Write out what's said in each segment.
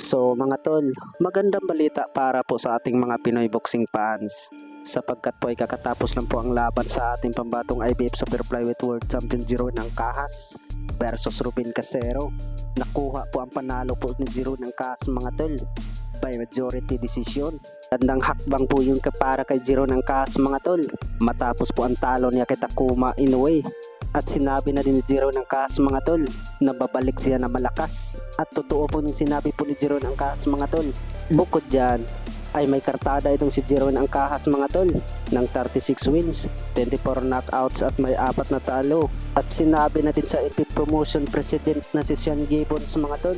So mga tol, magandang balita para po sa ating mga Pinoy boxing fans. Sapagkat po ay kakatapos lang po ang laban sa ating pambatong IBF Super Flyweight World Champion Jeroen Angkahas versus Ruben Casero. Nakuha po ang panalo po ni Jeroen Angkahas mga tol by majority decision. Gandang hakbang po yung para kay Jeroen Angkahas mga tol matapos po ang talo niya kay Takuma Inoue. At sinabi na din ni Jeroen Angkahas mga tol na babalik siya na malakas. At totoo po yung sinabi po ni Jeroen Angkahas mga tol. Bukod dyan ay may kartada itong si Jeroen Angkahas mga tol ng 36 wins, 24 knockouts at may 4 na talo. At sinabi na din sa MP Promotion President na si Sean Gibbons mga tol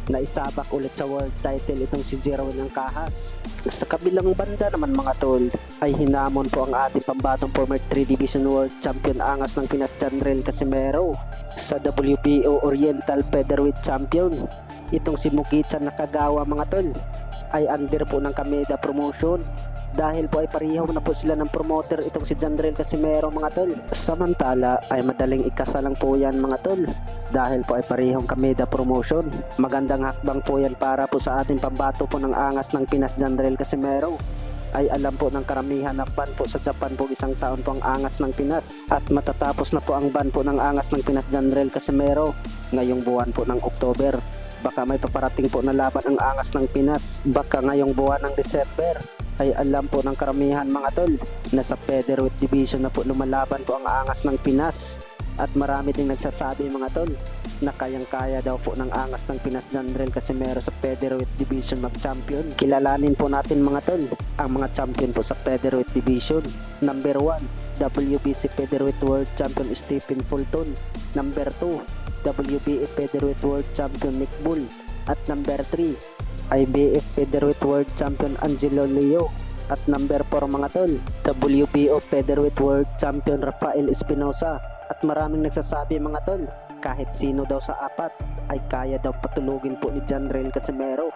na isabak ulit sa world title itong si Jeroen Angkahas. Sa kabilang banda naman mga tol ay hinamon po ang ating pambatong former 3 Division World Champion angas ng Pinas Jandrel Casimero sa WBO Oriental Featherweight Champion. Itong si Mugichan Nakagawa mga tol ay under po ng Kameda Promotion dahil po ay pareho na po sila ng promoter itong si Jandrel Casimero mga tol. Samantala ay madaling ikasa lang po yan mga tol dahil po ay parehong Kameda Promotion. Magandang hakbang po yan para po sa ating pambato po ng angas ng Pinas Jandrel Casimero. Ay alam po ng karamihan na ban po sa Japan po isang taon po ang angas ng Pinas at matatapos na po ang ban po ng angas ng Pinas Jandrel Casimero ngayong buwan po ng October. Baka may paparating po na laban ang angas ng Pinas baka ngayong buwan ng December. Ay alam po ng karamihan mga tol na sa featherweight division na po lumalaban po ang angas ng Pinas. At marami ding nagsasabi mga tol na kayang-kaya daw po ng angas ng Pinas Jandrel Casimero sa featherweight division mag-champion. Kilalanin po natin mga tol ang mga champion po sa featherweight division. Number 1, WBC Featherweight World Champion Stephen Fulton. Number 2, WBA Featherweight World Champion Nick Bull. At number 3, IBF Featherweight World Champion Angelo Leo. At number 4 mga tol, WBO Featherweight World Champion Rafael Espinosa. At maraming nagsasabi mga tol, kahit sino daw sa apat ay kaya daw patulugin po ni Jandrel Casimero.